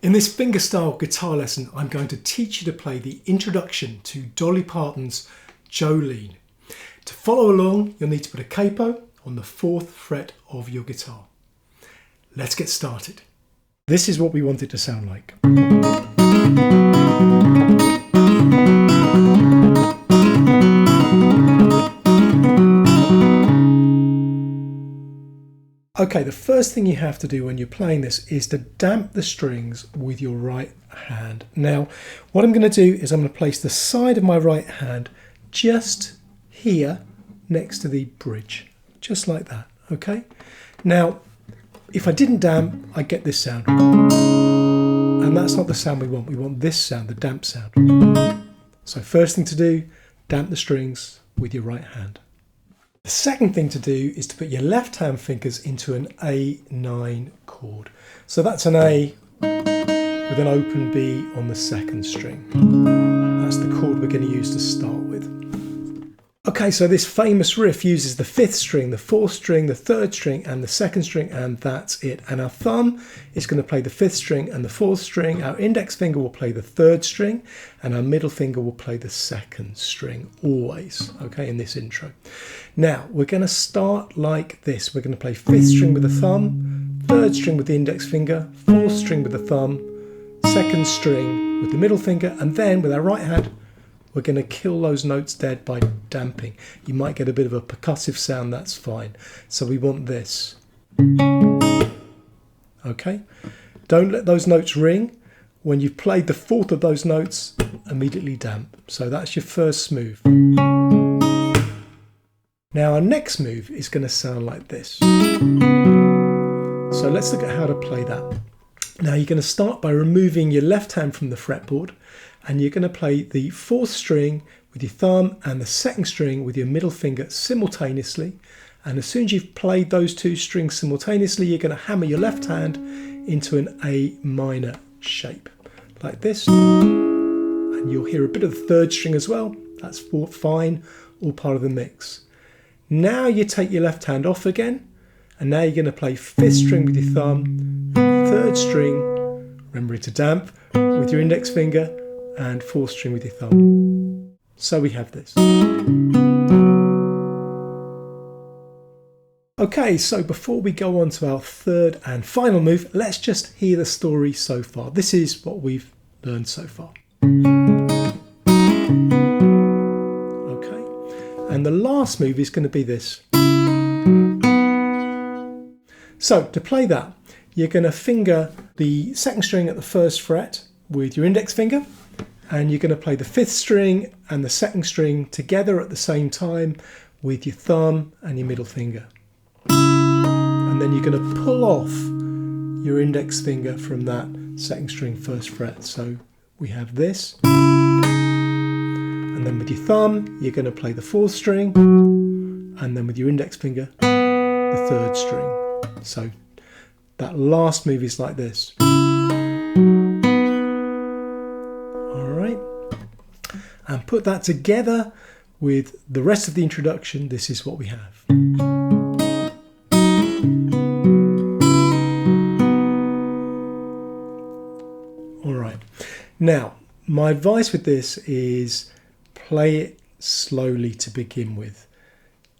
In this fingerstyle guitar lesson, I'm going to teach you to play the introduction to Dolly Parton's Jolene. To follow along, you'll need to put a capo on the 4th fret of your guitar. Let's get started. This is what we want it to sound like. Okay, the first thing you have to do when you're playing this is to damp the strings with your right hand. Now, what I'm going to do is I'm going to place the side of my right hand just here next to the bridge, just like that, okay? Now, if I didn't damp, I'd get this sound. And that's not the sound we want. We want this sound, the damp sound. So first thing to do, damp the strings with your right hand. The second thing to do is to put your left hand fingers into an A9 chord. So that's an A with an open B on the 2nd string. That's the chord we're going to use to start with. Okay, so this famous riff uses the 5th string, the 4th string, the 3rd string and the 2nd string, and that's it. And our thumb is going to play the 5th string and the 4th string. Our index finger will play the 3rd string and our middle finger will play the 2nd string, always, okay, in this intro. Now, we're going to start like this. We're going to play 5th string with the thumb, 3rd string with the index finger, 4th string with the thumb, 2nd string with the middle finger, and then with our right hand, we're going to kill those notes dead by damping. You might get a bit of a percussive sound, that's fine. So we want this. Okay? Don't let those notes ring. When you've played the 4th of those notes, immediately damp. So that's your first move. Now our next move is going to sound like this. So let's look at how to play that. Now you're going to start by removing your left hand from the fretboard, and you're going to play the 4th string with your thumb and the 2nd string with your middle finger simultaneously. And as soon as you've played those 2 strings simultaneously, you're going to hammer your left hand into an A minor shape, like this. And you'll hear a bit of the 3rd string as well. That's fine, all part of the mix. Now you take your left hand off again, and now you're going to play 5th string with your thumb, 3rd string, remembering to damp, with your index finger, and 4th string with your thumb. So we have this. Okay, so before we go on to our 3rd and final move, let's just hear the story so far. This is what we've learned so far. Okay, and the last move is going to be this. So to play that, you're going to finger the 2nd string at the 1st fret with your index finger, and you're going to play the 5th string and the 2nd string together at the same time with your thumb and your middle finger. And then you're going to pull off your index finger from that 2nd string 1st fret. So we have this. And then with your thumb, you're going to play the 4th string, and then with your index finger, the 3rd string. So that last move is like this. And put that together with the rest of the introduction, this is what we have. All right. Now, my advice with this is play it slowly to begin with.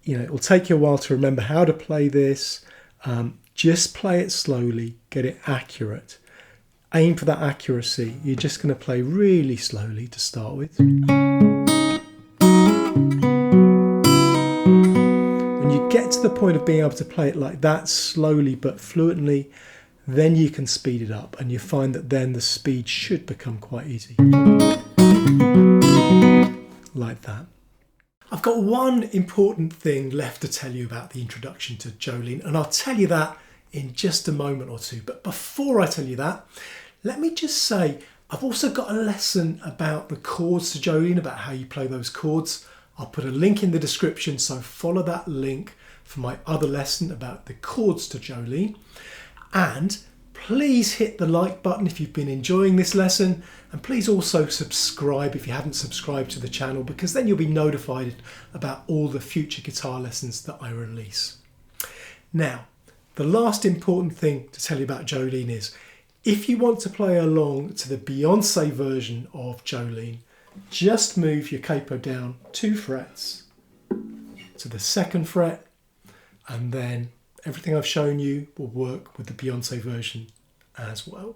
You know, it will take you a while to remember how to play this. Just play it slowly, get it accurate. Aim for that accuracy. You're just going to play really slowly to start with. When you get to the point of being able to play it like that, slowly but fluently, then you can speed it up, and you find that then the speed should become quite easy. Like that. I've got one important thing left to tell you about the introduction to Jolene, and I'll tell you that in just a moment or two. But before I tell you that, let me just say I've also got a lesson about the chords to Jolene, about how you play those chords. I'll put a link in the description, so follow that link for my other lesson about the chords to Jolene. And please hit the like button if you've been enjoying this lesson, and please also subscribe if you haven't subscribed to the channel, because then you'll be notified about all the future guitar lessons that I release. Now, the last important thing to tell you about Jolene is If you want to play along to the Beyoncé version of Jolene, just move your capo down 2 frets to the 2nd fret, and then everything I've shown you will work with the Beyoncé version as well.